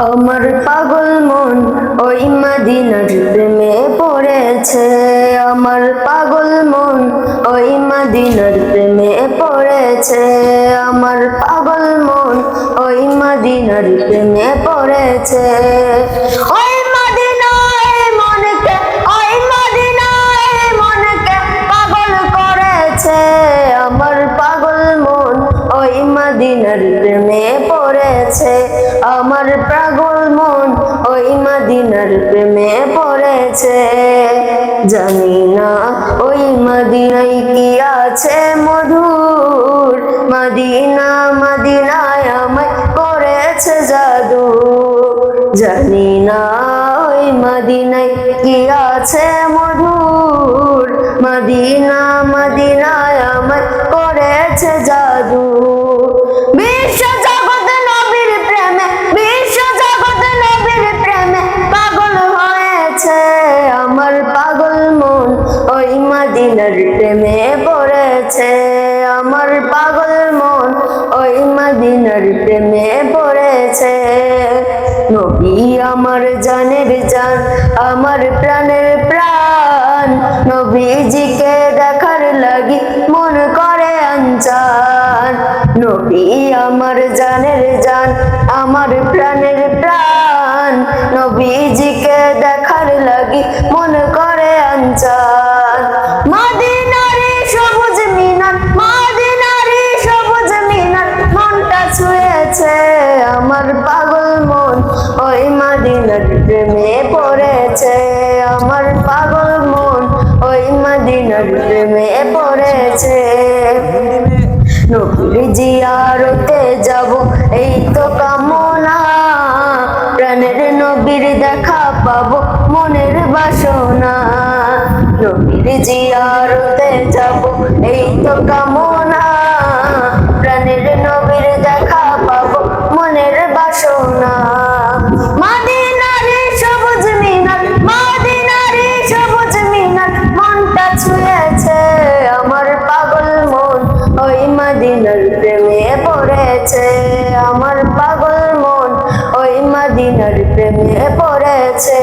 আমার পাগল মন ওই মদিনার প্রেমে পড়েছে। আমার পাগল মন ওই মদিনার প্রেমে পড়েছে। আমার পাগল মন ওই মদিনার প্রেমে পড়েছে। ওই মদিনায় মনকে, ওই মদিনায় মনকে পাগল করেছে। আমার পাগল মন ওই মদিনার প্রেমে পড়েছে। আমার পাগল মন ওই মদিনার প্রেমে পড়েছে। জানি না ওই মদিনায় কি আছে মধুর, মদিনা মদিনায় আমায় করেছে জাদু। জানি না ওই মদিনায় কি আছে মধুর, মদিনা মদিনায় আমায় করেছে জাদু। বিশ্ব জগৎ নবীর প্রেমে, বিশ্ব জগৎ নবীর প্রেমে পাগল হয়েছে। আমার পাগল মন ওই মদিনার প্রেমে পড়েছে। আমার পাগল মন ওই মদিনার প্রেমে পড়েছে। নবী আমার জানের জান, আমার প্রাণের প্রাণ। নবীজিকে দেখার লাগি মন করে আনচান। নবী আমার জানের জান, আমার প্রাণের প্রাণ। নবীজিকে দেখার লাগি মন করে আনচান। মদিনারে সবুজ মিনার, মদিনারে সবুজ মিনার মনটা ছুঁয়েছে। আমার পাগল মন ওই মদিনার প্রেমে পড়েছে। আমার পাগল মন ওই মদিনার প্রেমে পড়েছে। নবীর জিয়ারতে যাব এই তো কামনা, প্রাণের নবীর দেখা পাবো মনের বাসনা। নবীর জিয়ারতে যাব এই তো কামনা, প্রাণের নবীর দেখা পাবো মনের বাসনা। মদিনারে সবুজ মিনার, মদিনারে সবুজ মিনার মনটা ছুঁয়েছে। আমার পাগল মন ওই মদিনার প্রেমে পড়েছে। আমার পাগল মন ওই মদিনার প্রেমে পড়েছে।